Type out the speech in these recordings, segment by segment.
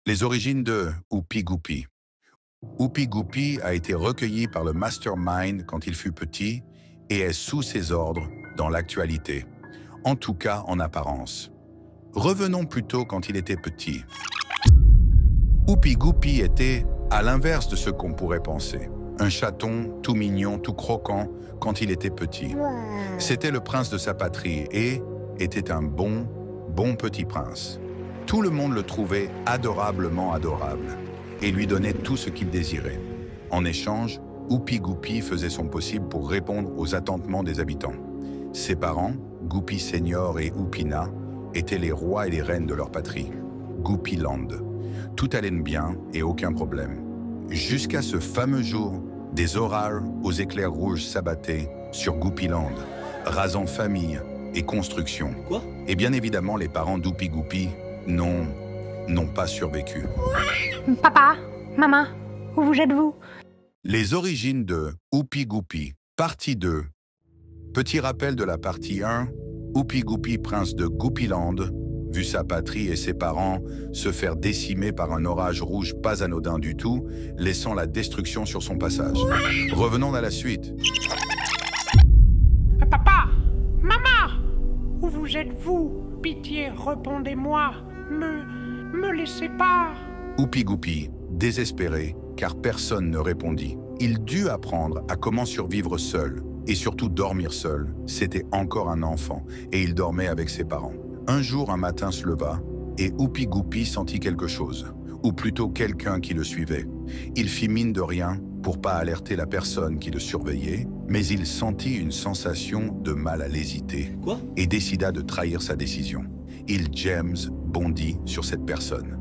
Les origines de Oupi Goupi. Oupi Goupi a été recueilli par le Mastermind quand il fut petit et est sous ses ordres dans l'actualité, en tout cas en apparence. Revenons plutôt quand il était petit. Oupi Goupi était à l'inverse de ce qu'on pourrait penser. Un chaton tout mignon, tout croquant quand il était petit. C'était le prince de sa patrie et était un bon petit prince. Tout le monde le trouvait adorablement adorable et lui donnait tout ce qu'il désirait. En échange, Oupi Goupi faisait son possible pour répondre aux attentements des habitants. Ses parents, Goupi Senior et Oupina, étaient les rois et les reines de leur patrie, Goupiland. Tout allait bien et aucun problème. Jusqu'à ce fameux jour, des orages aux éclairs rouges s'abattaient sur Goupiland, rasant famille et construction. Quoi? Et bien évidemment, les parents d'Oupi Goupi n'ont pas survécu. Papa, maman, où vous êtes-vous? Les origines de Oupi Goupi, partie 2. Petit rappel de la partie 1, Oupi Goupi, prince de Goupiland, vu sa patrie et ses parents se faire décimer par un orage rouge pas anodin du tout, laissant la destruction sur son passage. Revenons à la suite. Papa, maman, où vous êtes-vous? Pitié, répondez-moi. Me laissez pas. Oupi Goupi, désespéré, car personne ne répondit. Il dut apprendre à comment survivre seul, et surtout dormir seul. C'était encore un enfant, et il dormait avec ses parents. Un jour, un matin se leva, et Oupi Goupi sentit quelque chose, ou plutôt quelqu'un qui le suivait. Il fit mine de rien pour pas alerter la personne qui le surveillait, mais il sentit une sensation de mal à l'hésiter, Quoi? et décida de trahir sa décision. James bondit sur cette personne.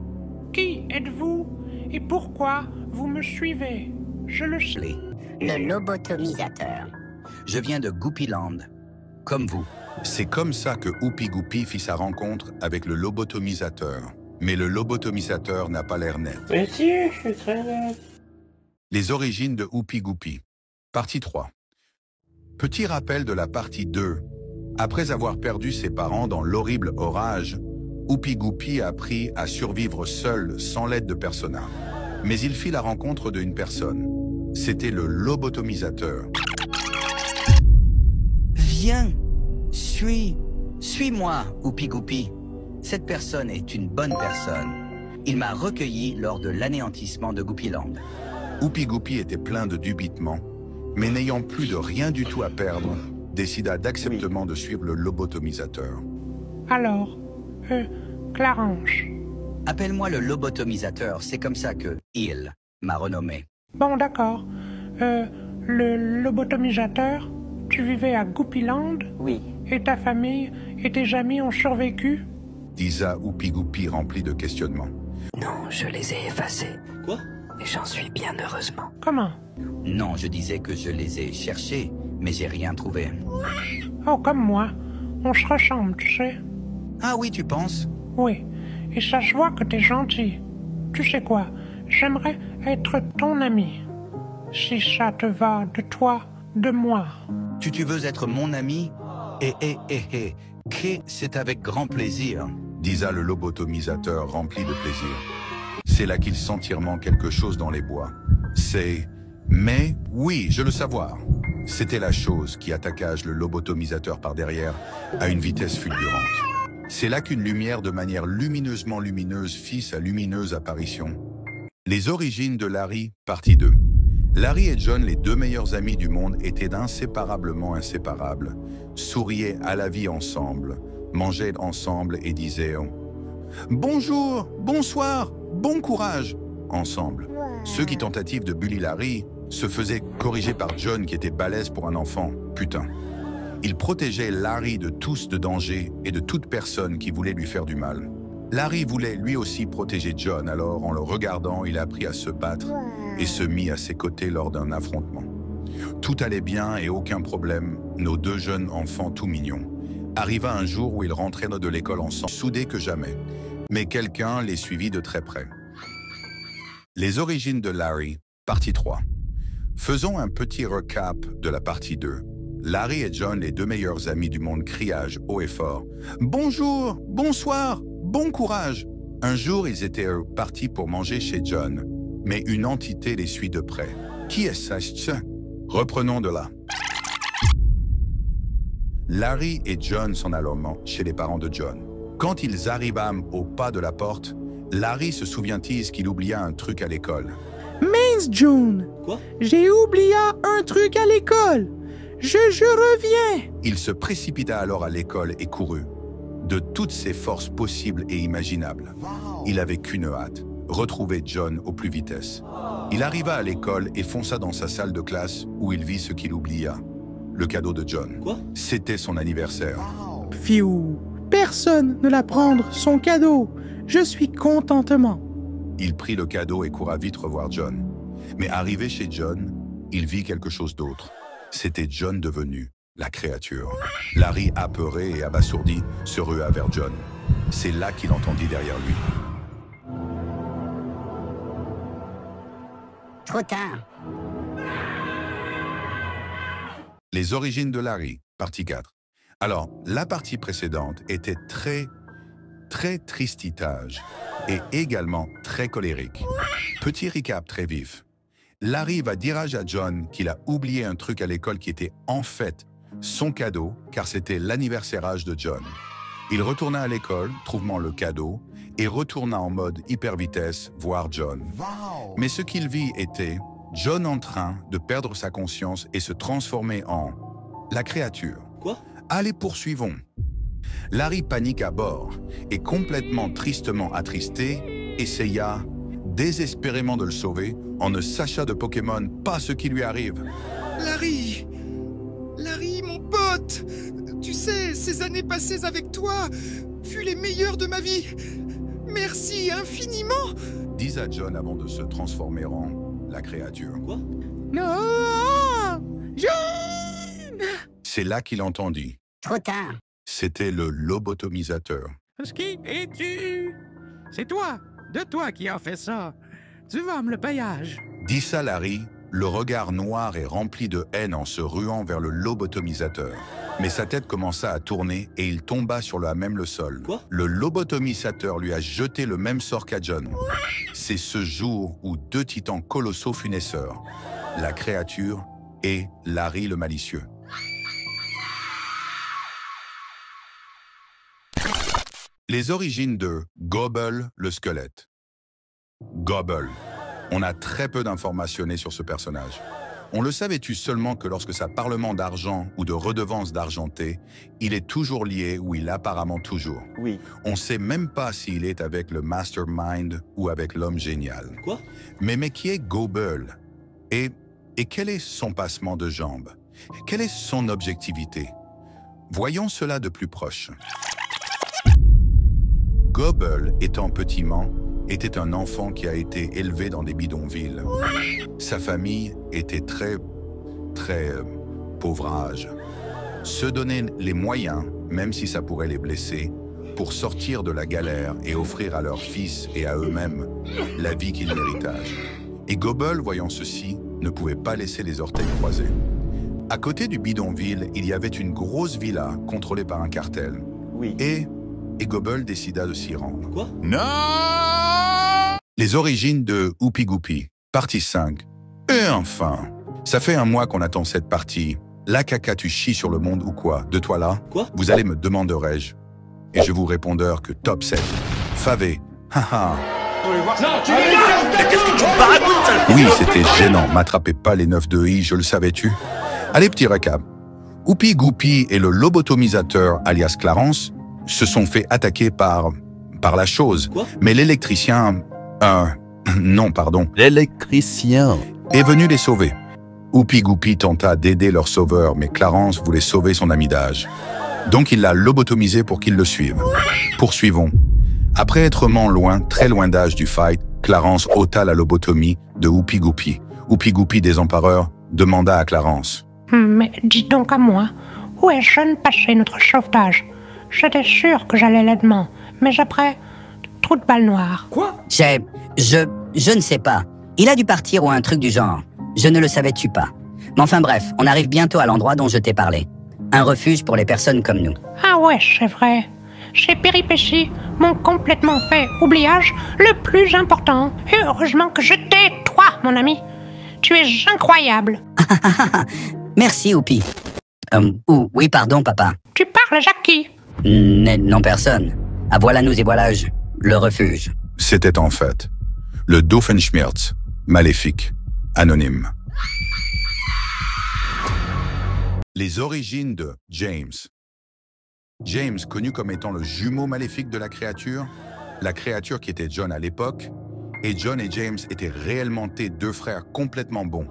Qui êtes-vous? Et pourquoi vous me suivez? Je le sais. Le lobotomisateur. Je viens de Goupiland, comme vous. C'est comme ça que Oupi Goupi fit sa rencontre avec le lobotomisateur. Mais le lobotomisateur n'a pas l'air net. Mais si, je suis très net. Les origines de Oupi Goupi. Partie 3. Petit rappel de la partie 2. Après avoir perdu ses parents dans l'horrible orage, Oupi Goupi a appris à survivre seul, sans l'aide de persona. Mais il fit la rencontre d'une personne. C'était le lobotomisateur. Viens, suis-moi, Oupi Goupi. Cette personne est une bonne personne. Il m'a recueilli lors de l'anéantissement de Goupiland. Oupi Goupi était plein de dubitement, mais n'ayant plus de rien du tout à perdre, décida d'acceptement de suivre le lobotomisateur. Alors, Clarence. Appelle-moi le lobotomisateur, c'est comme ça que il m'a renommé. Bon, d'accord. Le lobotomisateur, tu vivais à Goupiland? Oui. Et ta famille et tes amis ont survécu? Disa Oupi Goupi rempli de questionnements. Non, je les ai effacés. Quoi? Et j'en suis bien heureusement. Comment? Non, je disais que je les ai cherchés, mais j'ai rien trouvé. Oh, comme moi. On se ressemble, tu sais. Ah oui, tu penses? Oui. Et ça se voit que t'es gentil. Tu sais quoi? J'aimerais être ton ami. Si ça te va de toi, de moi. Tu veux être mon ami? C'est avec grand plaisir. Disa le lobotomisateur rempli de plaisir. C'est là qu'il sent quelque chose dans les bois. Mais oui, je le savoir. C'était la chose qui attaqua le lobotomisateur par derrière à une vitesse fulgurante. C'est là qu'une lumière de manière lumineusement lumineuse fit sa lumineuse apparition. Les origines de Larry, partie 2. Larry et John, les deux meilleurs amis du monde, étaient inséparablement inséparables, souriaient à la vie ensemble, mangeaient ensemble et disaient « Bonjour, bonsoir, bon courage !» ensemble. Ceux qui tentative de bully Larry se faisaient corriger par John qui était balèze pour un enfant, putain. Il protégeait Larry de tous de danger et de toute personne qui voulait lui faire du mal. Larry voulait lui aussi protéger John, alors en le regardant, il apprit à se battre et se mit à ses côtés lors d'un affrontement. Tout allait bien et aucun problème, nos deux jeunes enfants tout mignons. Arriva un jour où ils rentraient de l'école ensemble, soudés que jamais, mais quelqu'un les suivit de très près. Les origines de Larry, partie 3. Faisons un petit recap de la partie 2. Larry et John, les deux meilleurs amis du monde, criage haut et fort. « Bonjour, bonsoir, bon courage !» Un jour, ils étaient partis pour manger chez John, mais une entité les suit de près. Qui est-ce? Reprenons de là. Larry et John s'en allèrent chez les parents de John. Quand ils arrivèrent au pas de la porte, Larry se souvient-il qu'il oublia un truc à l'école. Mince, John! Quoi? J'ai oublié un truc à l'école! Je reviens! Il se précipita alors à l'école et courut. De toutes ses forces possibles et imaginables. Il avait qu'une hâte, retrouver John au plus vitesse. Il arriva à l'école et fonça dans sa salle de classe où il vit ce qu'il oublia. Le cadeau de John. Quoi? C'était son anniversaire. Fiou! Personne ne l'a prendre son cadeau! Je suis contentement! Il prit le cadeau et courut vite revoir John. Mais arrivé chez John, il vit quelque chose d'autre. C'était John devenu la créature. Larry, apeuré et abasourdi, se rua vers John. C'est là qu'il entendit derrière lui. Trop tard. Les origines de Larry, partie 4. Alors, la partie précédente était très tristitage et également très colérique. Petit recap très vif. Larry va dire à John qu'il a oublié un truc à l'école qui était en fait son cadeau, car c'était l'anniversaire de John. Il retourna à l'école, trouvant le cadeau, et retourna en mode hyper vitesse voir John. Mais ce qu'il vit était John en train de perdre sa conscience et se transformer en la créature. Quoi? Allez, poursuivons. Larry panique à bord et complètement tristement attristé, essaya désespérément de le sauver en ne sachant de Pokémon pas ce qui lui arrive. Larry! Larry, mon pote! Tu sais, ces années passées avec toi furent les meilleures de ma vie. Merci infiniment! Dis à John avant de se transformer en la créature. Quoi? Non! John! C'est là qu'il entendit. Trop tard. C'était le lobotomisateur. Qui es-tu? C'est toi! De toi qui as fait ça! Tu vas me le payage! Dit ça Larry, le regard noir et rempli de haine en se ruant vers le lobotomisateur. Mais sa tête commença à tourner et il tomba sur le sol. Quoi? Le lobotomisateur lui a jeté le même sort qu'à John. C'est ce jour où deux titans colossaux furent naisseurs, la créature et Larry le malicieux. Les origines de Gobble le squelette. Gobble. On a très peu d'informations sur ce personnage. On le savait-tu seulement que lorsque ça parlement d'argent ou de redevance d'argenté, il est toujours lié ou il apparemment toujours. Oui. On sait même pas s'il est avec le mastermind ou avec l'homme génial. Quoi? Mais qui est Gobble? Et quel est son passement de jambes? Quelle est son objectivité? Voyons cela de plus proche. Gobble, étant petiment, était un enfant qui a été élevé dans des bidonvilles. Sa famille était très pauvrage. Se donner les moyens, même si ça pourrait les blesser, pour sortir de la galère et offrir à leurs fils et à eux-mêmes la vie qu'ils méritent. Et Gobble, voyant ceci, ne pouvait pas laisser les orteils croisés. À côté du bidonville, il y avait une grosse villa contrôlée par un cartel. Oui. Et Gobble décida de s'y rendre. Quoi? Non! Les origines de Oupi Goupi, partie 5. Et enfin, ça fait un mois qu'on attend cette partie. Là, caca, tu chies sur le monde ou quoi? De toi là? Quoi? Vous allez me demanderai-je. Et je vous répondeur que top 7. Favé. Haha. Mais qu'est-ce que tu me baragouines, sale Oui, c'était gênant. M'attrapez pas les 9 de I, je le savais-tu? Allez, petit récap. Oupi Goupi et le lobotomisateur, alias Clarence, se sont fait attaquer par la chose. Quoi? Mais l'électricien... non, pardon. L'électricien. Est venu les sauver. Oupi Goupi tenta d'aider leur sauveur, mais Clarence voulait sauver son ami d'âge. Donc il l'a lobotomisé pour qu'il le suive. Poursuivons. Après être loin, très loin d'âge du fight, Clarence ôta la lobotomie de Oupi Goupi. Oupi Goupi, désempareur, demanda à Clarence. Mais dis donc à moi, où est Jeune passé notre sauvetage? J'étais sûr que j'allais laidement, mais après, trou de balle noire. Quoi? Je ne sais pas. Il a dû partir ou un truc du genre. Je ne le savais-tu pas. Mais enfin bref, on arrive bientôt à l'endroit dont je t'ai parlé. Un refuge pour les personnes comme nous. Ah ouais, c'est vrai. ces péripéties m'ont complètement fait oubliage le plus important. Et heureusement que je t'ai, toi, mon ami. Tu es incroyable. Merci, Oupi. Oui, pardon, papa. Tu parles à qui? Non, personne. Ah, voilà nous et voilà le refuge. C'était en fait le Doofenshmirtz, maléfique, anonyme. Les origines de James. James, connu comme étant le jumeau maléfique de la créature qui était John à l'époque, et John et James étaient réellement deux frères complètement bons.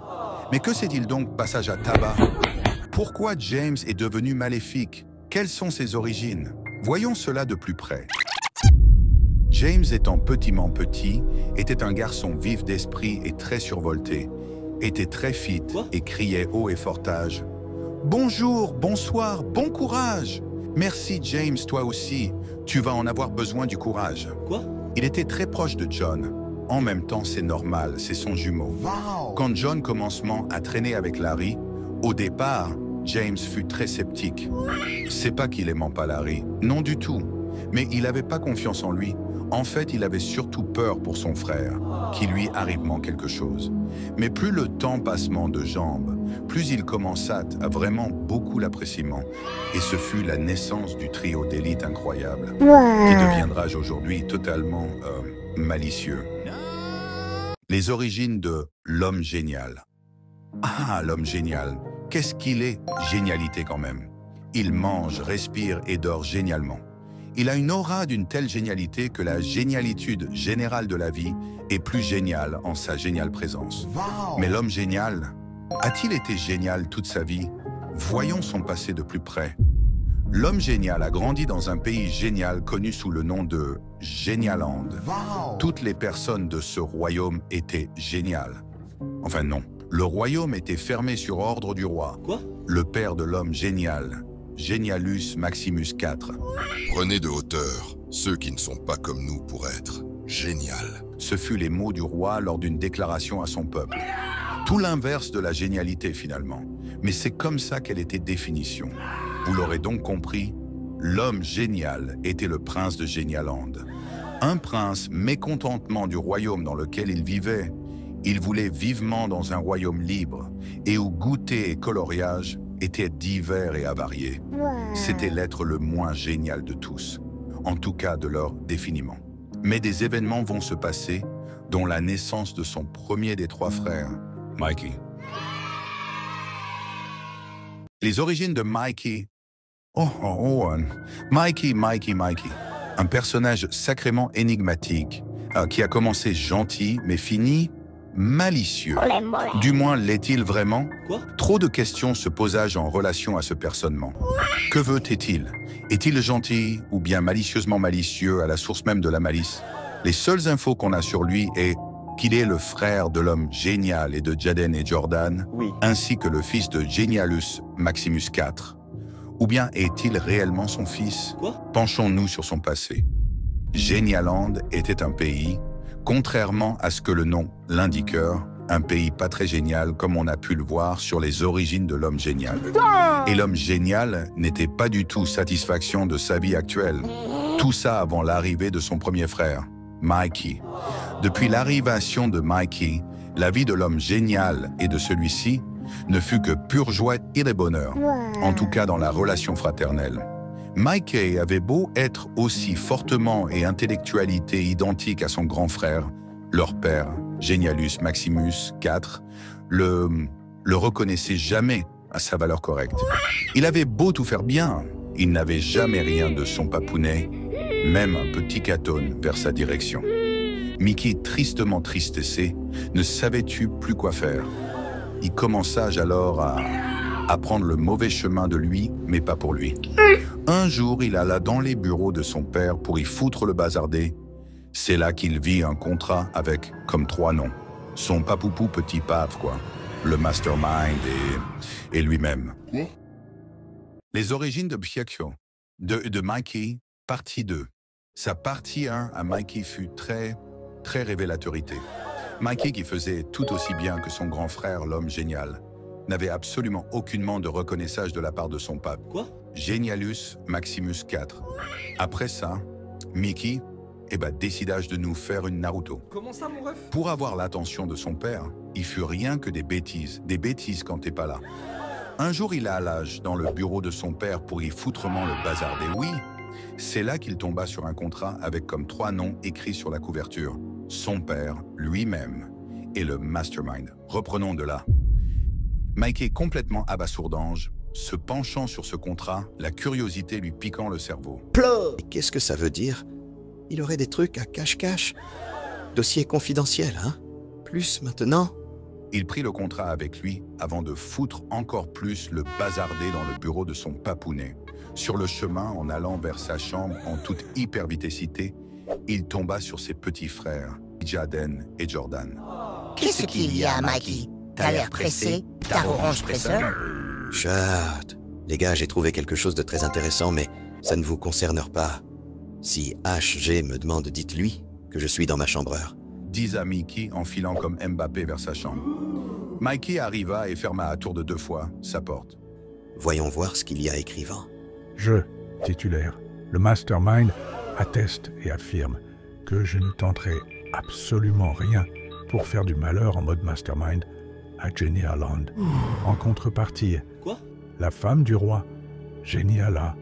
Mais que s'est-il donc passage à tabac? Pourquoi James est devenu maléfique? Quelles sont ses origines? Voyons cela de plus près. James étant petit, était un garçon vif d'esprit et très survolté, était très fit et criait haut et fortage. « Bonjour, bonsoir, bon courage! Merci James, toi aussi, tu vas en avoir besoin du courage. » Il était très proche de John. En même temps, c'est normal, c'est son jumeau. Quand John commencement à traîner avec Larry, au départ, James fut très sceptique. C'est pas qu'il aimait pas Larry, non du tout. Mais il n'avait pas confiance en lui. En fait, il avait surtout peur pour son frère, qu'il lui arrivement quelque chose. Mais plus le temps passement de jambes, plus il commença à vraiment beaucoup l'appréciement. Et ce fut la naissance du trio d'élite incroyable, qui deviendra aujourd'hui totalement malicieux. Les origines de l'homme génial. Ah, l'homme génial. Qu'est-ce qu'il est? Génialité quand même. Il mange, respire et dort génialement. Il a une aura d'une telle génialité que la génialitude générale de la vie est plus géniale en sa géniale présence. Mais l'homme génial, a-t-il été génial toute sa vie? Voyons son passé de plus près. L'homme génial a grandi dans un pays génial connu sous le nom de Génialand. Toutes les personnes de ce royaume étaient géniales. Enfin non, le royaume était fermé sur ordre du roi, le père de l'homme génial, Genialus Maximus IV. Prenez de hauteur ceux qui ne sont pas comme nous pour être génial. Ce fut les mots du roi lors d'une déclaration à son peuple. Tout l'inverse de la génialité finalement, mais c'est comme ça qu'elle était définition. Vous l'aurez donc compris, l'homme génial était le prince de Génialand. Un prince mécontentement du royaume dans lequel il vivait. Il voulait vivement dans un royaume libre et où goûter et coloriage étaient divers et avariés. C'était l'être le moins génial de tous, en tout cas de leur définiment. Mais des événements vont se passer, dont la naissance de son premier des trois frères, Mikey. Les origines de Mikey. Mikey. Un personnage sacrément énigmatique, qui a commencé gentil, mais fini malicieux. Du moins, l'est-il vraiment? Trop de questions se posagent en relation à ce personnement. Que veut-il? Est-il gentil ou bien malicieusement malicieux à la source même de la malice? Les seules infos qu'on a sur lui est qu'il est le frère de l'homme génial et de Jaden et Jordan, ainsi que le fils de Genialus Maximus IV. Ou bien est-il réellement son fils? Penchons-nous sur son passé. Génialand était un pays, contrairement à ce que le nom l'indiqueur, un pays pas très génial comme on a pu le voir sur les origines de l'homme génial. Et l'homme génial n'était pas du tout satisfaction de sa vie actuelle. Tout ça avant l'arrivée de son premier frère, Mikey. Depuis l'arrivation de Mikey, la vie de l'homme génial et de celui-ci ne fut que pure joie et de bonheur, en tout cas dans la relation fraternelle. Mikey avait beau être aussi fortement et intellectualité identique à son grand frère, leur père, Genialus Maximus IV, le reconnaissait jamais à sa valeur correcte. Il avait beau tout faire bien, il n'avait jamais rien de son papounet, même un petit catone vers sa direction. Mickey, tristement tristessé, ne savait-tu plus quoi faire. Il commença alors à prendre le mauvais chemin de lui, mais pas pour lui. Un jour, il alla dans les bureaux de son père pour y foutre le bazardé. C'est là qu'il vit un contrat avec, comme 3 noms, son papoupou petit pape, quoi, le mastermind et lui-même. Les origines de Byakuya, de Mikey, partie 2. Sa partie 1 à Mikey fut très révélatorité. Mikey qui faisait tout aussi bien que son grand frère, l'homme génial. n'avait absolument aucunement de reconnaissage de la part de son pape. Quoi? Genialus Maximus IV. Après ça, Mickey décida de nous faire une Naruto. Comment ça, mon ref? Pour avoir l'attention de son père, il fut rien que des bêtises quand t'es pas là. Un jour, il allage dans le bureau de son père pour y foutrement le bazarder. Oui, c'est là qu'il tomba sur un contrat avec comme 3 noms écrits sur la couverture. Son père, lui-même, et le mastermind. Reprenons de là. Mikey, complètement abasourdange, se penchant sur ce contrat, la curiosité lui piquant le cerveau. Qu'est-ce que ça veut dire? Il aurait des trucs à cache-cache. Dossier confidentiel, hein? Plus maintenant? Il prit le contrat avec lui avant de foutre encore plus le bazarder dans le bureau de son papounet. Sur le chemin, en allant vers sa chambre en toute hypervitessité, il tomba sur ses petits frères, Jaden et Jordan. Qu'est-ce qu'il y a, Mikey? T'as l'air pressé? T'as orange presseur? Chut. Les gars, j'ai trouvé quelque chose de très intéressant, mais ça ne vous concerne pas. Si HG me demande, dites-lui que je suis dans ma chambreur. Disa Mickey en filant comme Mbappé vers sa chambre. Mikey arriva et ferma à tour de 2 fois sa porte. Voyons voir ce qu'il y a écrivant. Je, titulaire, le mastermind, atteste et affirme que je ne tenterai absolument rien pour faire du malheur en mode mastermind à Jenny Holland. En contrepartie, Quoi? La femme du roi, Jenny Hala,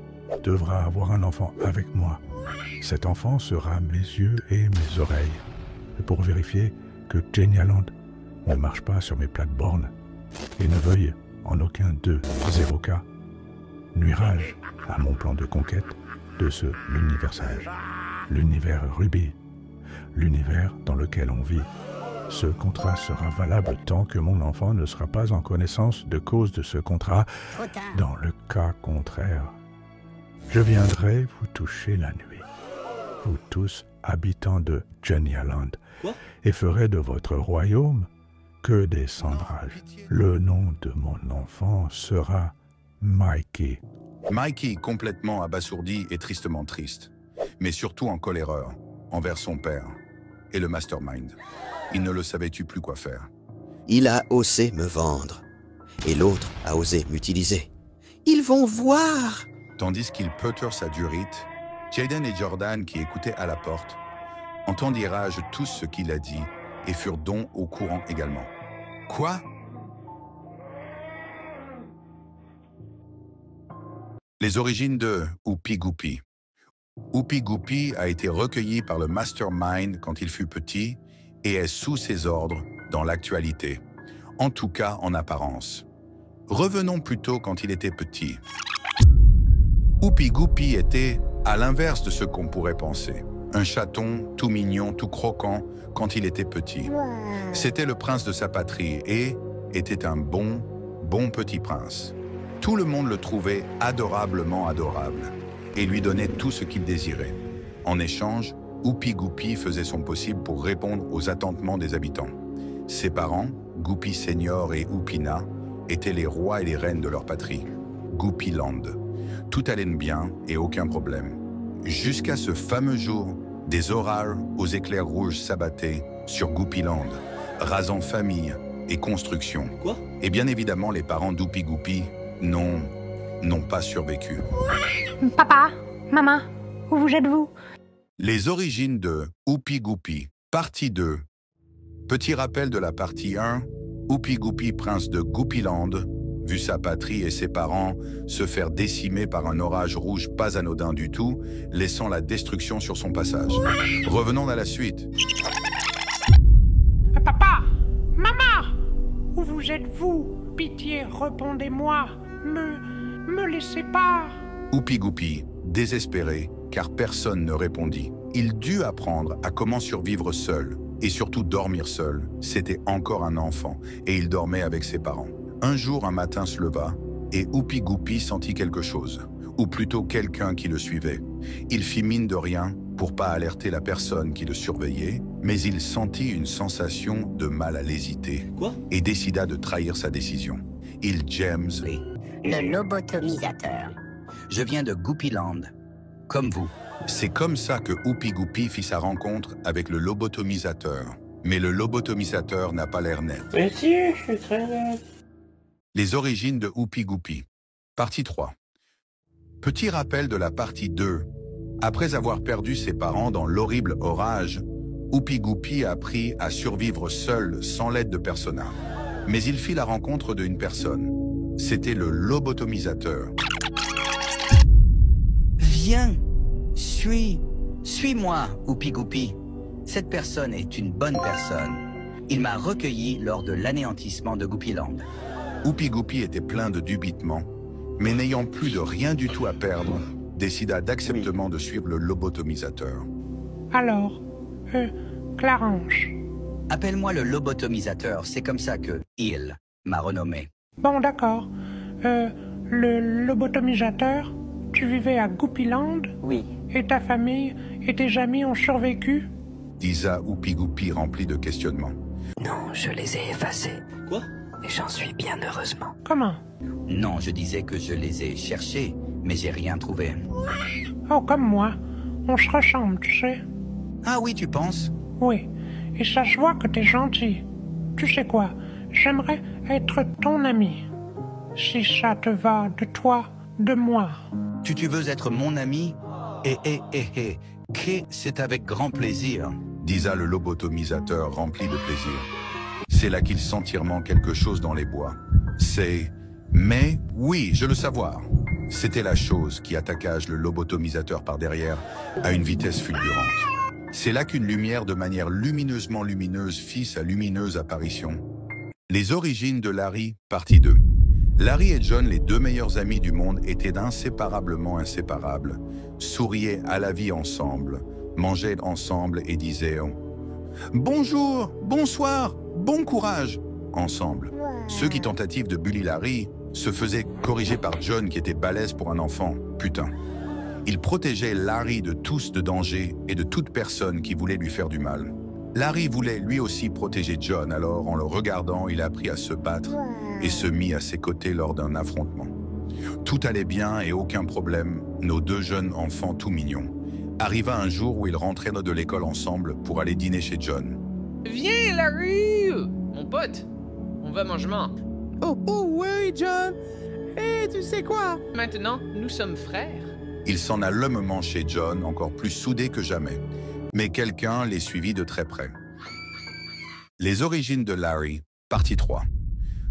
devra avoir un enfant avec moi. Cet enfant sera mes yeux et mes oreilles. Et pour vérifier que Jenny Holland ne marche pas sur mes plates-bornes et ne veuille en aucun 0 cas nuirage à mon plan de conquête de ce l'universage, l'univers Ruby, l'univers dans lequel on vit. Ce contrat sera valable tant que mon enfant ne sera pas en connaissance de cause de ce contrat. Dans le cas contraire, je viendrai vous toucher la nuit, vous tous habitants de Jenny Holland, et ferai de votre royaume que des cendраges. Le nom de mon enfant sera Mikey. Mikey, complètement abasourdi et tristement triste, mais surtout en coléreur envers son père et le mastermind. Il ne le savait-tu plus quoi faire. Il a osé me vendre, et l'autre a osé m'utiliser. Ils vont voir! Tandis qu'il peuture sa durite, Jaden et Jordan, qui écoutaient à la porte, entendirent tout ce qu'il a dit et furent donc au courant également. Quoi? Les origines de Oupi Goupy. Oupi Goupy a été recueilli par le Mastermind quand il fut petit et est sous ses ordres dans l'actualité, en tout cas en apparence. Revenons plutôt quand il était petit. Oupi Goupy était à l'inverse de ce qu'on pourrait penser. Un chaton tout mignon, tout croquant quand il était petit. C'était le prince de sa patrie et était un bon petit prince. Tout le monde le trouvait adorablement adorable et lui donnait tout ce qu'il désirait. En échange, Oupi Goupy faisait son possible pour répondre aux attendements des habitants. Ses parents, Goupy Senior et Oupina, étaient les rois et les reines de leur patrie, Goupyland. Tout allait bien et aucun problème. Jusqu'à ce fameux jour, des orages aux éclairs rouges s'abattaient sur Goupyland, rasant famille et construction. Quoi? Et bien évidemment, les parents d'Oupi Goupy n'ont pas survécu. Papa, maman, où vous êtes-vous? Les origines de Oupi Goupy, partie 2. Petit rappel de la partie 1, Oupi Goupy, prince de Goupyland, vu sa patrie et ses parents se faire décimer par un orage rouge pas anodin du tout, laissant la destruction sur son passage. Revenons à la suite. Papa, maman, où vous êtes-vous? Pitié, répondez-moi. Me laissez pas. Oupi Goupy, désespéré, car personne ne répondit. Il dut apprendre à comment survivre seul, et surtout dormir seul. C'était encore un enfant, et il dormait avec ses parents. Un jour, un matin se leva, et Oupi Goupy sentit quelque chose, ou plutôt quelqu'un qui le suivait. Il fit mine de rien pour pas alerter la personne qui le surveillait, mais il sentit une sensation de mal à l'hésiter, et décida de trahir sa décision. Il James... Le lobotomisateur. Je viens de Goupyland, comme vous. C'est comme ça que Oupi Goupy fit sa rencontre avec le lobotomisateur. Mais le lobotomisateur n'a pas l'air net. Mais si, je suis très net. Les origines de Oupi Goupi. Partie 3. Petit rappel de la partie 2. Après avoir perdu ses parents dans l'horrible orage, Oupi Goupi a appris à survivre seul, sans l'aide de Persona. Mais il fit la rencontre d'une personne. C'était le lobotomisateur. Viens, suis-moi, Oupi Goupi. Cette personne est une bonne personne. Il m'a recueilli lors de l'anéantissement de Goupiland. Oupi Goupi était plein de dubitement, mais n'ayant plus de rien du tout à perdre, décida d'acceptement de suivre le lobotomisateur. Alors, Clarange. Appelle-moi le lobotomisateur, c'est comme ça que il m'a renommé. Bon, d'accord. Le lobotomisateur, tu vivais à Goupiland? Oui. Et ta famille et tes amis ont survécu? Disa Oupi Goupi rempli de questionnements. Non, je les ai effacés. Quoi? Et j'en suis bien heureusement. Comment? Non, je disais que je les ai cherchés, mais j'ai rien trouvé. Oh, comme moi. On se ressemble, tu sais. Ah oui, tu penses? Oui. Et ça se voit que t'es gentil. Tu sais quoi? J'aimerais être ton ami. Si ça te va de toi, de moi. Tu veux être mon ami? Que c'est avec grand plaisir. Disa le lobotomisateur rempli de plaisir. C'est là qu'il sentirement quelque chose dans les bois. Mais oui, je le savoir. C'était la chose qui attaquage le lobotomisateur par derrière à une vitesse fulgurante. C'est là qu'une lumière de manière lumineusement lumineuse fit sa lumineuse apparition. Les origines de Larry, partie 2. Larry et John, les deux meilleurs amis du monde, étaient inséparablement inséparables, souriaient à la vie ensemble, mangeaient ensemble et disaient « Bonjour, bonsoir, bon courage !» ensemble. Ceux qui tentatives de bully Larry se faisaient corriger par John qui était balèze pour un enfant, putain. Il protégeait Larry de tous de danger et de toute personne qui voulait lui faire du mal. Larry voulait lui aussi protéger John, alors en le regardant, il apprit à se battre et se mit à ses côtés lors d'un affrontement. Tout allait bien et aucun problème, nos deux jeunes enfants tout mignons. Arriva un jour où ils rentraient de l'école ensemble pour aller dîner chez John. Viens, Larry! Mon pote, on va manger. Oh ouais, John! Et tu sais quoi? Maintenant, nous sommes frères. Ils s'en allèrent chez John, encore plus soudés que jamais. Mais quelqu'un les suivit de très près. Les origines de Larry, partie 3.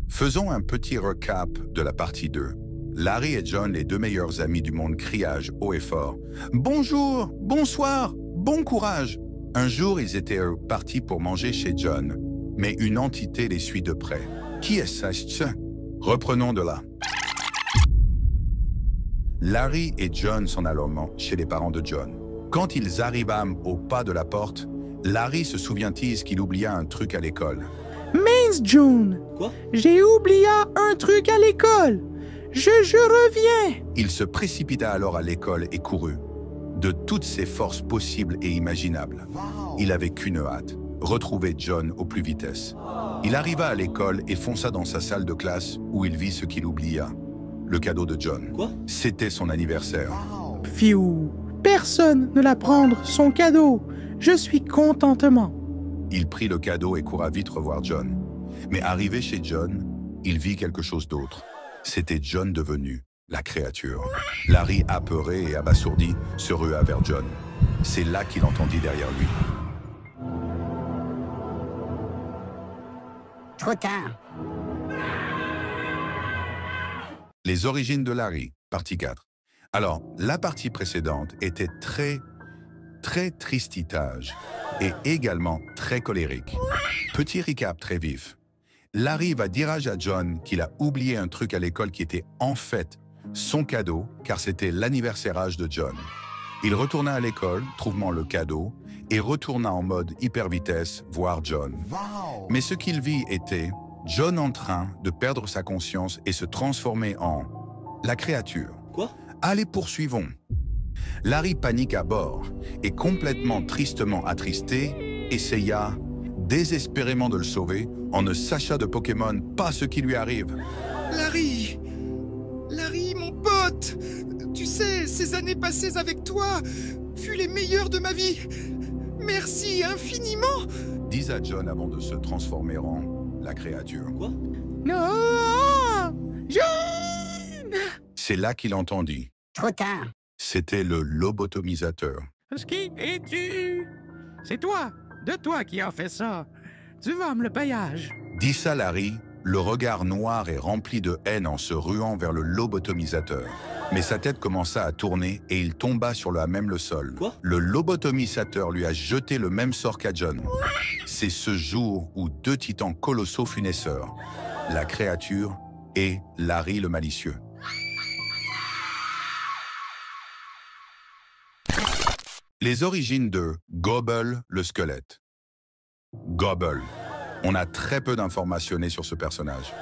Faisons un petit recap de la partie 2. Larry et John, les deux meilleurs amis du monde, criage haut et fort. « Bonjour, bonsoir, bon courage !» Un jour, ils étaient partis pour manger chez John, mais une entité les suit de près. Qui est-ce? Reprenons de là. Larry et John s'en allèrent chez les parents de John. Quand ils arrivèrent au pas de la porte, Larry se souvient-il qu'il oublia un truc à l'école. « Mince, John! Quoi? J'ai oublié un truc à l'école! Je reviens! » Il se précipita alors à l'école et courut. De toutes ses forces possibles et imaginables. Il avait qu'une hâte, retrouver John au plus vitesse. Il arriva à l'école et fonça dans sa salle de classe où il vit ce qu'il oublia. Le cadeau de John. Quoi? C'était son anniversaire. Fiou, personne ne l'a prendre son cadeau. Je suis contentement. Il prit le cadeau et courut vite revoir John. Mais arrivé chez John, il vit quelque chose d'autre. C'était John devenu la créature. Larry, apeuré et abasourdi, se rua vers John. C'est là qu'il entendit derrière lui. Trop tard. Les origines de Larry, partie 4. Alors, la partie précédente était très tristitage et également très colérique. Petit recap très vif. Larry va dire à John qu'il a oublié un truc à l'école qui était en fait son cadeau, car c'était l'anniversaire de John. Il retourna à l'école, trouvant le cadeau, et retourna en mode hyper vitesse voir John. Mais ce qu'il vit était John en train de perdre sa conscience et se transformer en la créature. Quoi? Allez, poursuivons. Larry panique à bord et complètement tristement attristé, essaya désespérément de le sauver en ne sachant de Pokémon pas ce qui lui arrive. Larry, mon pote, tu sais, ces années passées avec toi furent les meilleures de ma vie. Merci infiniment. Dis à John avant de se transformer en la créature. Quoi? Non! John! C'est là qu'il entendit. Trop tard. C'était le lobotomisateur. Qui es-tu? C'est toi, de toi qui as fait ça. Tu vas me le payage. Dit ça Larry, le regard noir et rempli de haine en se ruant vers le lobotomisateur. Mais sa tête commença à tourner et il tomba sur le sol. Quoi? Le lobotomisateur lui a jeté le même sort qu'à John. C'est ce jour où deux titans colossaux fut naisseurs, la créature et Larry le malicieux. Les origines de Gobble le squelette. Gobble. On a très peu d'informations sur ce personnage.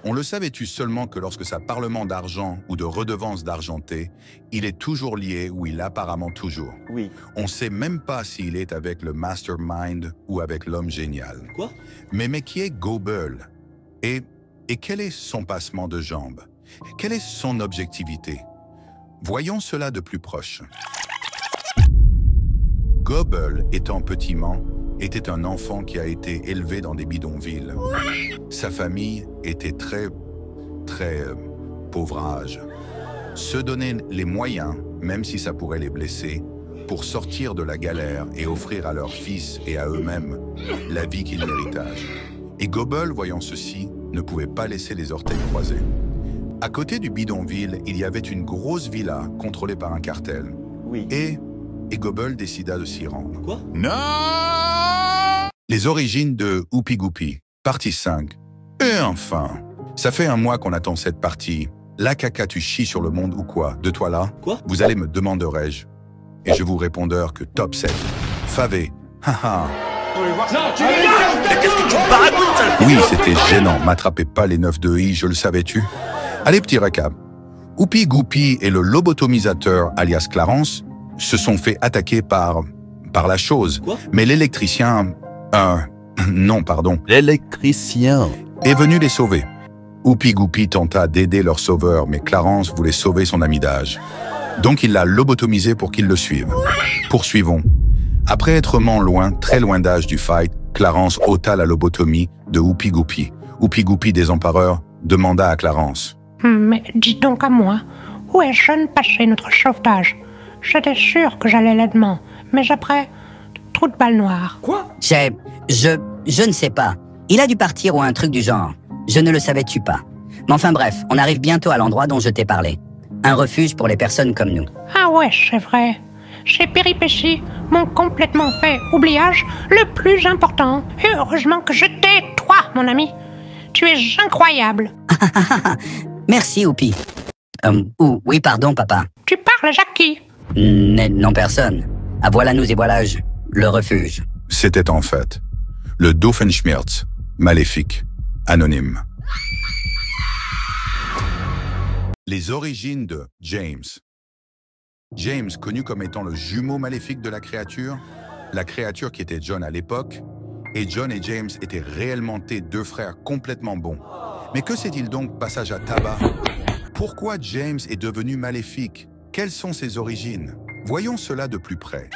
On le savait-tu seulement que lorsque sa parlement d'argent ou de redevance d'argenté, il est toujours lié ou il apparemment toujours. Oui. On sait même pas s'il est avec le mastermind ou avec l'homme génial. Quoi? Mais qui est Gobble? Et quel est son passement de jambes? Quelle est son objectivité? Voyons cela de plus proche. Gobble, étant petiment, était un enfant qui a été élevé dans des bidonvilles. Sa famille était très pauvrage. Se donner les moyens, même si ça pourrait les blesser, pour sortir de la galère et offrir à leurs fils et à eux-mêmes la vie qu'ils méritent. Et Gobble, voyant ceci, ne pouvait pas laisser les orteils croisés. À côté du bidonville, il y avait une grosse villa contrôlée par un cartel. Oui. Et Gobble décida de s'y rendre. Quoi? Non! Les origines de Oupi Goupi, partie 5. Et enfin, ça fait un mois qu'on attend cette partie. La caca, tu chies sur le monde ou quoi? De toi là? Quoi? Vous allez me demanderai-je. Et je vous répondrai que top 7. Favé. Haha. Qu'est-ce que tu baragouines, sale? Oui, c'était gênant. M'attrapez pas les 9 de I, je le savais-tu? Allez, petit récap. Oupi Goupi et le lobotomisateur, alias Clarence, se sont fait attaquer par la chose. Quoi? Mais l'électricien... non, pardon. L'électricien est venu les sauver. Oupi Goupi tenta d'aider leur sauveur, mais Clarence voulait sauver son ami d'âge. Donc il l'a lobotomisé pour qu'il le suive. Poursuivons. Après être loin, très loin d'âge du fight, Clarence ôta la lobotomie de Oupi Goupi. Oupi Goupi, désempareur, demanda à Clarence. Mais dis donc à moi, où est Jeune passé notre sauvetage? J'étais sûr que j'allais là-dedans, mais après, trou de balle noire. Quoi? Je ne sais pas. Il a dû partir ou un truc du genre. Je ne le savais-tu pas. Mais enfin bref, on arrive bientôt à l'endroit dont je t'ai parlé. Un refuge pour les personnes comme nous. Ah ouais, c'est vrai. Ces péripéties m'ont complètement fait oubliage le plus important. Et heureusement que je t'ai, toi, mon ami. Tu es incroyable. Merci, Oupi. Oui, pardon, papa. Tu parles à Jackie? Non, personne. À voilà nous et voilage, le refuge. C'était en fait le Doofenshmirtz, maléfique, anonyme. Les origines de James. James, connu comme étant le jumeau maléfique de la créature qui était John à l'époque, et John et James étaient réellement deux frères complètement bons. Mais que s'est-il donc passage à tabac? Pourquoi James est devenu maléfique? Quelles sont ses origines? Voyons cela de plus près.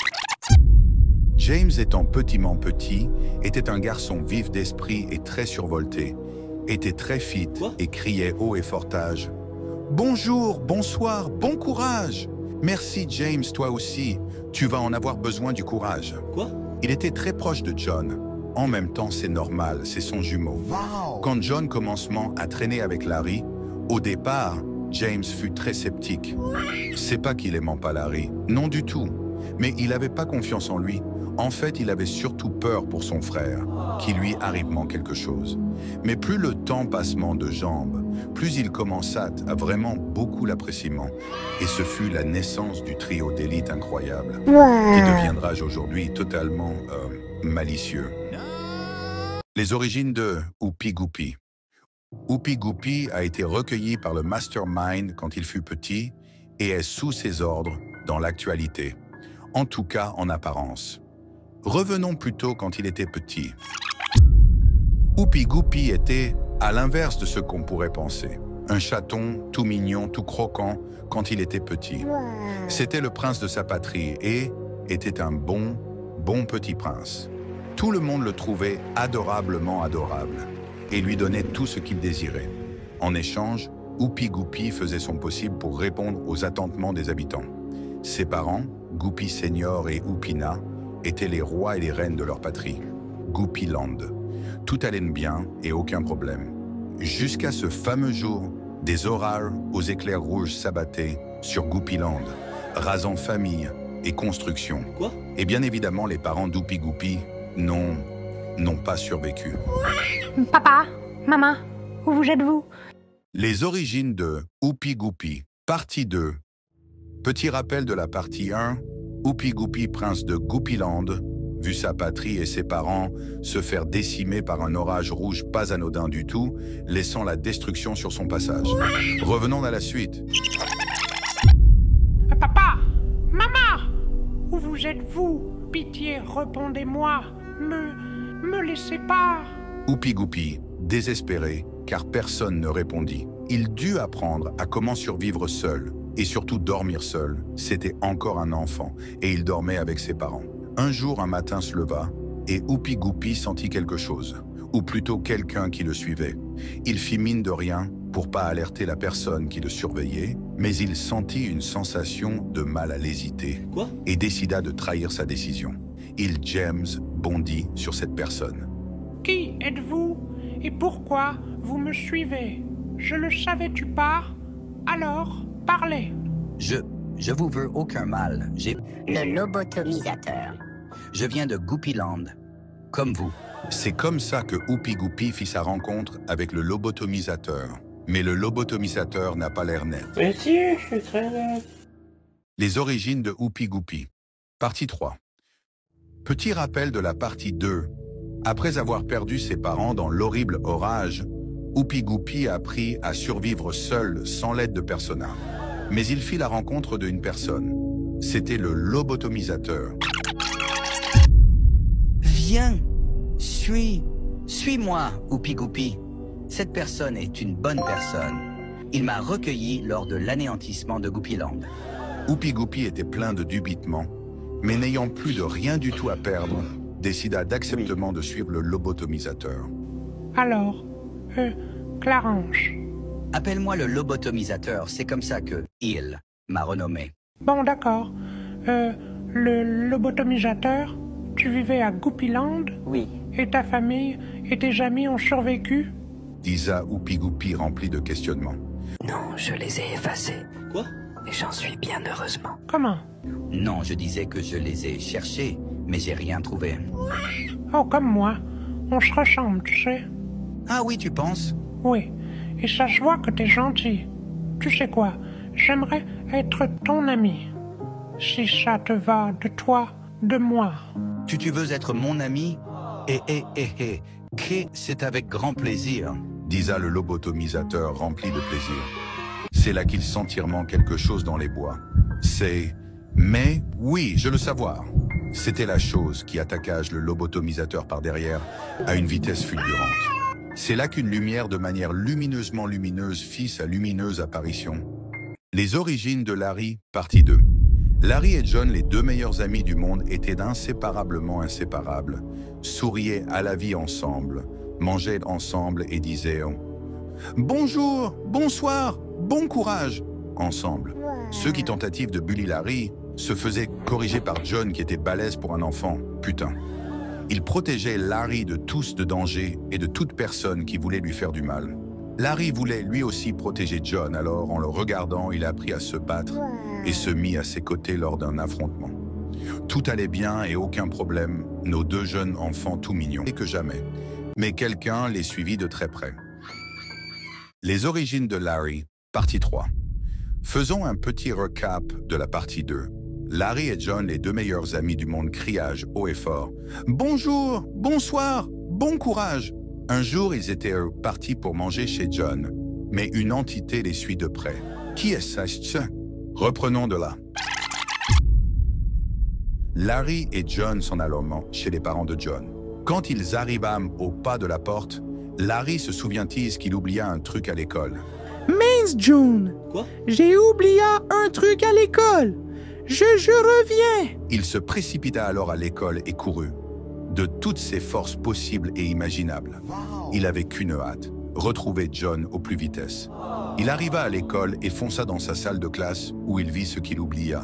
James, étant petit, était un garçon vif d'esprit et très survolté, était très fit et criait haut et fortage. Bonjour, bonsoir, bon courage! Merci James, toi aussi, tu vas en avoir besoin du courage. Quoi? Il était très proche de John. En même temps, c'est normal, c'est son jumeau. Wow. Quand John commencement à traîner avec Larry, au départ, James fut très sceptique. C'est pas qu'il aimait pas Larry, non du tout. Mais il n'avait pas confiance en lui. En fait, il avait surtout peur pour son frère, qu'il lui arrivement quelque chose. Mais plus le temps passement de jambes, plus il commença à vraiment beaucoup l'appréciement. Et ce fut la naissance du trio d'élite incroyable, qui deviendra aujourd'hui totalement malicieux. Les origines de Oupi Goupi. Oupi Goupi a été recueilli par le Mastermind quand il fut petit et est sous ses ordres dans l'actualité, en tout cas en apparence. Revenons plutôt quand il était petit. Oupi Goupi était à l'inverse de ce qu'on pourrait penser. Un chaton tout mignon, tout croquant quand il était petit. C'était le prince de sa patrie et était un bon petit prince. Tout le monde le trouvait adorablement adorable et lui donnait tout ce qu'il désirait. En échange, Oupi Goupi faisait son possible pour répondre aux attendements des habitants. Ses parents, Goupi Senior et Oupina, étaient les rois et les reines de leur patrie, Goupiland. Tout allait bien et aucun problème. Jusqu'à ce fameux jour, des orages aux éclairs rouges s'abattaient sur Goupiland, rasant famille et construction. Quoi? Et bien évidemment, les parents d'Oupi Goupi n'ont pas survécu. Papa, maman, où vous êtes-vous? Les origines de Oupi Goupi, partie 2. Petit rappel de la partie 1, Oupi Goupi, prince de Goupiland, vu sa patrie et ses parents se faire décimer par un orage rouge pas anodin du tout, laissant la destruction sur son passage. Revenons à la suite. Papa, maman, où vous êtes-vous? Pitié, répondez-moi. Me laissez pas. Oupi Goupi, désespéré, car personne ne répondit. Il dut apprendre à comment survivre seul, et surtout dormir seul. C'était encore un enfant, et il dormait avec ses parents. Un jour, un matin se leva, et Oupi Goupi sentit quelque chose, ou plutôt quelqu'un qui le suivait. Il fit mine de rien pour pas alerter la personne qui le surveillait, mais il sentit une sensation de mal à l'hésiter, et décida de trahir sa décision. James bondit sur cette personne. Qui êtes-vous? Et pourquoi vous me suivez? Je le savais-tu pas? Alors, parlez. Je vous veux aucun mal. Le lobotomisateur. Je viens de Goupiland, comme vous. C'est comme ça que Oupi Goupi fit sa rencontre avec le lobotomisateur. Mais le lobotomisateur n'a pas l'air net. Mais si, je suis très net. Les origines de Oupi Goupi. Partie 3. Petit rappel de la partie 2. Après avoir perdu ses parents dans l'horrible orage, Oupi Goupi a appris à survivre seul, sans l'aide de personne. Mais il fit la rencontre d'une personne. C'était le lobotomisateur. Viens, suis-moi, Oupi Goupi. Cette personne est une bonne personne. Il m'a recueilli lors de l'anéantissement de Goupiland. Oupi Goupi était plein de dubitement, mais n'ayant plus de rien du tout à perdre, décida d'acceptement de suivre le lobotomisateur. Alors, Clarence. Appelle-moi le lobotomisateur, c'est comme ça que il m'a renommé. Bon, d'accord. Le lobotomisateur, tu vivais à Goupiland? Oui. Et ta famille et tes amis ont survécu? Disa Oupi Goupi rempli de questionnements. Non, je les ai effacés. Quoi? Et j'en suis bien heureusement. Comment? Non, je disais que je les ai cherchés, mais j'ai rien trouvé. Oh, comme moi. On se ressemble, tu sais. Ah oui, tu penses? Oui. Et ça se voit que t'es gentil. Tu sais quoi? J'aimerais être ton ami. Si ça te va de toi, de moi. Tu veux être mon ami? C'est avec grand plaisir. Disa le lobotomisateur rempli de plaisir. C'est là qu'il sent quelque chose dans les bois. Mais oui, je le savoir. C'était la chose qui attaqua le lobotomisateur par derrière à une vitesse fulgurante. C'est là qu'une lumière de manière lumineusement lumineuse fit sa lumineuse apparition. Les origines de Larry, partie 2. Larry et John, les deux meilleurs amis du monde, étaient inséparablement inséparables, souriaient à la vie ensemble, mangeaient ensemble et disaient « Bonjour, bonsoir, bon courage !» ensemble. Ceux qui tentatives de bully Larry se faisaient corriger par John qui était balèze pour un enfant, putain. Il protégeait Larry de tous de danger et de toute personne qui voulait lui faire du mal. Larry voulait lui aussi protéger John, alors en le regardant, il a appris à se battre et se mit à ses côtés lors d'un affrontement. Tout allait bien et aucun problème, nos deux jeunes enfants tout mignons, et que jamais. Mais quelqu'un les suivit de très près. Les origines de Larry, partie 3. Faisons un petit recap de la partie 2. Larry et John, les deux meilleurs amis du monde, criage haut et fort. « Bonjour, bonsoir, bon courage !» Un jour, ils étaient partis pour manger chez John, mais une entité les suit de près. Qui est-ce? Reprenons de là. Larry et John s'en allèrent chez les parents de John. Quand ils arrivèrent au pas de la porte, Larry se souvient-il qu'il oublia un truc à l'école. Mince, John! Quoi? J'ai oublié un truc à l'école! Je reviens! Il se précipita alors à l'école et courut. De toutes ses forces possibles et imaginables. Il avait qu'une hâte, retrouver John au plus vitesse. Il arriva à l'école et fonça dans sa salle de classe où il vit ce qu'il oublia.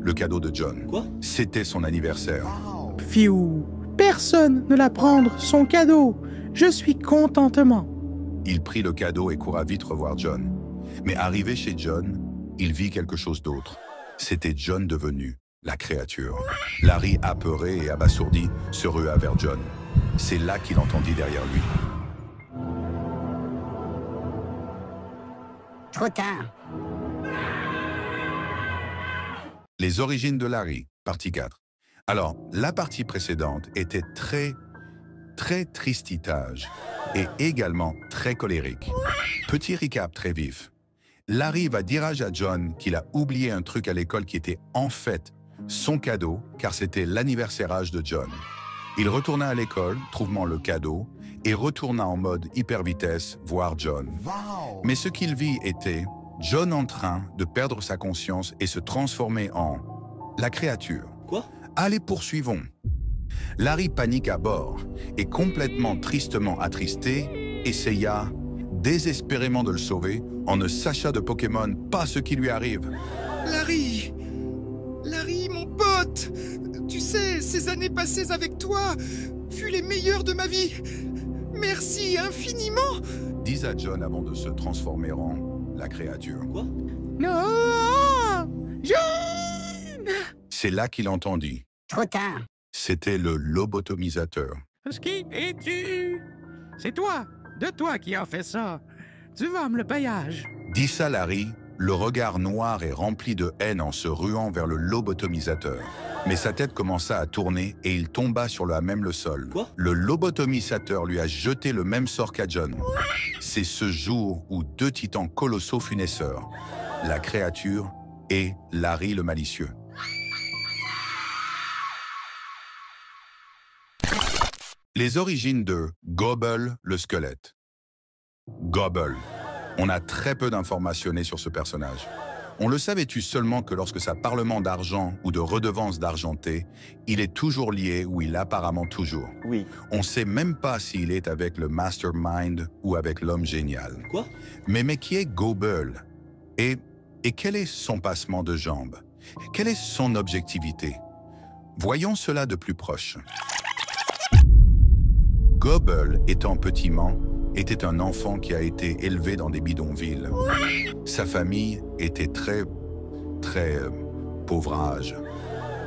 Le cadeau de John. C'était son anniversaire. Fiou, personne ne l'a prendre son cadeau. Je suis contentement. Il prit le cadeau et courra vite revoir John. Mais arrivé chez John, il vit quelque chose d'autre. C'était John devenu la créature. Larry, apeuré et abasourdi, se rua vers John. C'est là qu'il entendit derrière lui. Trop tard. Les origines de Larry, partie 4. Alors, la partie précédente était très tristitage et également très colérique. Petit recap très vif. Larry va dire à John qu'il a oublié un truc à l'école qui était en fait son cadeau, car c'était l'anniversaire de John. Il retourna à l'école, trouvant le cadeau, et retourna en mode hyper vitesse voir John. Mais ce qu'il vit était John en train de perdre sa conscience et se transformer en la créature. Quoi? Allez, poursuivons. Larry panique à bord et complètement tristement attristé, essaya désespérément de le sauver en ne sachant de Pokémon pas ce qui lui arrive. Larry, mon pote, tu sais, ces années passées avec toi furent les meilleures de ma vie. Merci infiniment. Dis à John avant de se transformer en la créature. Quoi? Non, John! C'est là qu'il entendit. Trop tard. C'était le lobotomisateur. Qui es-tu? C'est toi, de toi qui as fait ça. Tu vas me le payage. Dit ça Larry, le regard noir et rempli de haine en se ruant vers le lobotomisateur. Mais sa tête commença à tourner et il tomba sur même le sol. Quoi? Le lobotomisateur lui a jeté le même sort qu'à John. C'est ce jour où deux titans colossaux fut naisseurs, la créature et Larry le malicieux. Les origines de Gobble le squelette. Gobble. On a très peu d'informations sur ce personnage. On le savait-tu seulement que lorsque ça parlement d'argent ou de redevance d'argenté, il est toujours lié ou il apparemment toujours. Oui. On sait même pas s'il est avec le mastermind ou avec l'homme génial. Quoi? Mais qui est Gobble? Et quel est son passement de jambes? Quelle est son objectivité? Voyons cela de plus proche. Gobble, étant petiment, était un enfant qui a été élevé dans des bidonvilles. Sa famille était très pauvrage.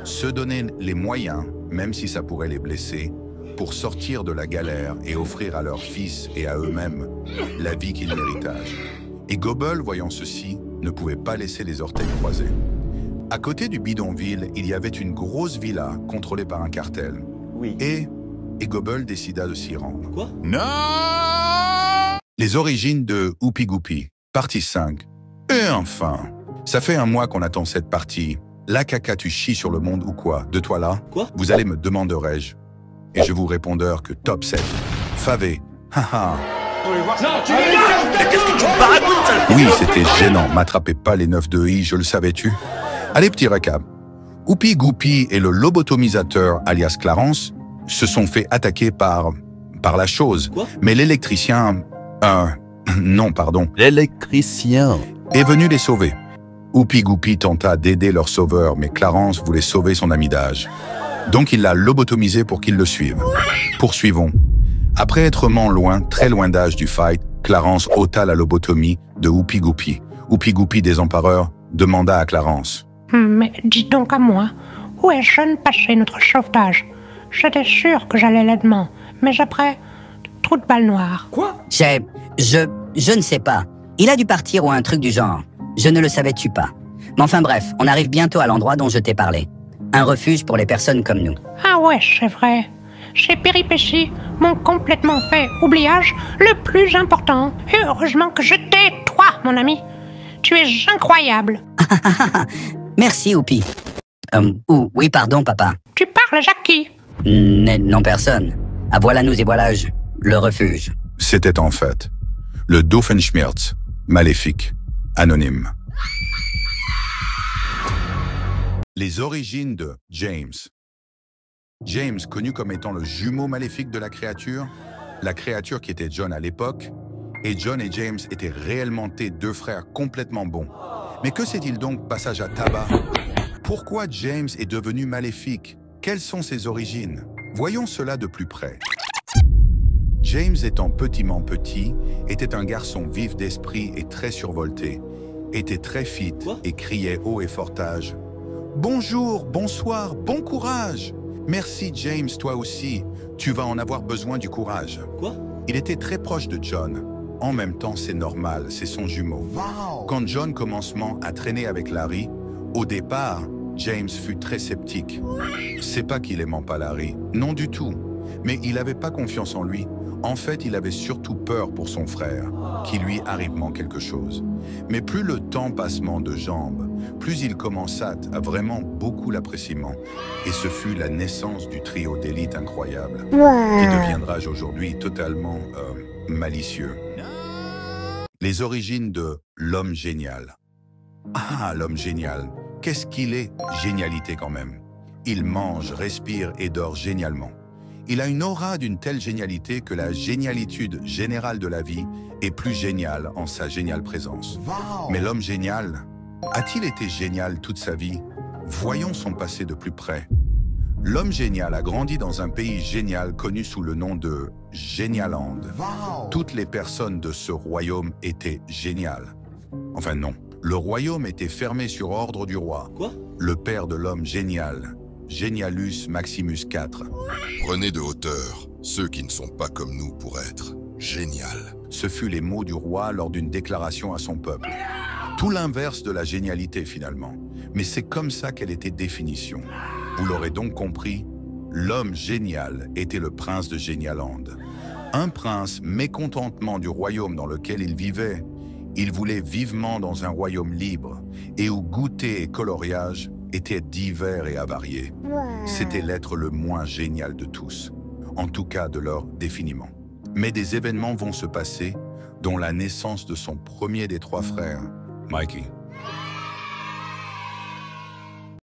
Se donner les moyens, même si ça pourrait les blesser, pour sortir de la galère et offrir à leurs fils et à eux-mêmes la vie qu'ils méritage. Et Gobble, voyant ceci, ne pouvait pas laisser les orteils croisés. À côté du bidonville, il y avait une grosse villa contrôlée par un cartel. Oui. Et Gobble décida de s'y rendre. Quoi? Non! Les origines de Oupi Goupi, partie 5. Et enfin, ça fait un mois qu'on attend cette partie. La caca, tu chies sur le monde ou quoi? De toi là? Quoi? Vous allez me demanderai-je. Et je vous répondeur que top 7. Favé. Haha. Mais qu'est-ce que tu me baragouines, sale? Oui, c'était gênant. M'attrapez pas les 9 de I, je le savais-tu? Allez, petit récap. Oupi Goupi et le lobotomisateur, alias Clarence, se sont fait attaquer par la chose. Quoi? Mais l'électricien... non, pardon. L'électricien. Est venu les sauver. Oupi Goupi tenta d'aider leur sauveur, mais Clarence voulait sauver son ami d'âge. Donc il l'a lobotomisé pour qu'il le suive. Poursuivons. Après être loin, très loin d'âge du fight, Clarence ôta la lobotomie de Oupi Goupi. Oupi Goupi, désempareur, demanda à Clarence. Mais dis donc à moi, où est John passé notre sauvetage? J'étais sûr que j'allais là-dedans, mais après, trou de balle noire. Quoi? Je ne sais pas. Il a dû partir ou un truc du genre. Je ne le savais-tu pas. Mais enfin bref, on arrive bientôt à l'endroit dont je t'ai parlé. Un refuge pour les personnes comme nous. Ah ouais, c'est vrai. Ces péripéties m'ont complètement fait oubliage le plus important. Et heureusement que je t'ai, toi, mon ami. Tu es incroyable. Merci, Oupi. Oui, pardon, papa. Tu parles à qui? Non, personne. Ah, voilà nous et voilà le refuge. C'était en fait le Doofenshmirtz, maléfique, anonyme. Les origines de James. James, connu comme étant le jumeau maléfique de la créature qui était John à l'époque, Et John et James étaient réellement deux frères complètement bons. Mais que s'est-il donc passage à tabac? Pourquoi James est devenu maléfique? Quelles sont ses origines? Voyons cela de plus près. James étant petit, était un garçon vif d'esprit et très survolté, était très fit et criait haut et fortage. « Bonjour, bonsoir, bon courage! Merci James, toi aussi, tu vas en avoir besoin du courage. » Il était très proche de John. En même temps, c'est normal, c'est son jumeau. Quand John commencement à traîner avec Larry, au départ, James fut très sceptique. C'est pas qu'il aimait pas Larry, non du tout, mais il n'avait pas confiance en lui. En fait, il avait surtout peur pour son frère, qu'il lui arrivement quelque chose. Mais plus le temps passement de jambes, plus il commença à vraiment beaucoup l'appréciement. Et ce fut la naissance du trio d'élite incroyable, qui deviendra aujourd'hui totalement malicieux. Les origines de l'homme génial. Ah, l'homme génial, qu'est-ce qu'il est? Génialité quand même. Il mange, respire et dort génialement. Il a une aura d'une telle génialité que la génialitude générale de la vie est plus géniale en sa géniale présence. Mais l'homme génial, a-t-il été génial toute sa vie? Voyons son passé de plus près. L'homme génial a grandi dans un pays génial connu sous le nom de Genialand. Toutes les personnes de ce royaume étaient géniales. Enfin non, le royaume était fermé sur ordre du roi, le père de l'homme génial, Genialus Maximus IV. Prenez de hauteur ceux qui ne sont pas comme nous pour être génial. Ce fut les mots du roi lors d'une déclaration à son peuple. Tout l'inverse de la génialité finalement, mais c'est comme ça qu'elle était définition. Vous l'aurez donc compris, l'homme génial était le prince de Genialand. Un prince mécontentement du royaume dans lequel il vivait. Il voulait vivement dans un royaume libre et où goûter et coloriage étaient divers et avariés. C'était l'être le moins génial de tous, en tout cas de leur définiment. Mais des événements vont se passer, dont la naissance de son premier des trois frères, Mikey.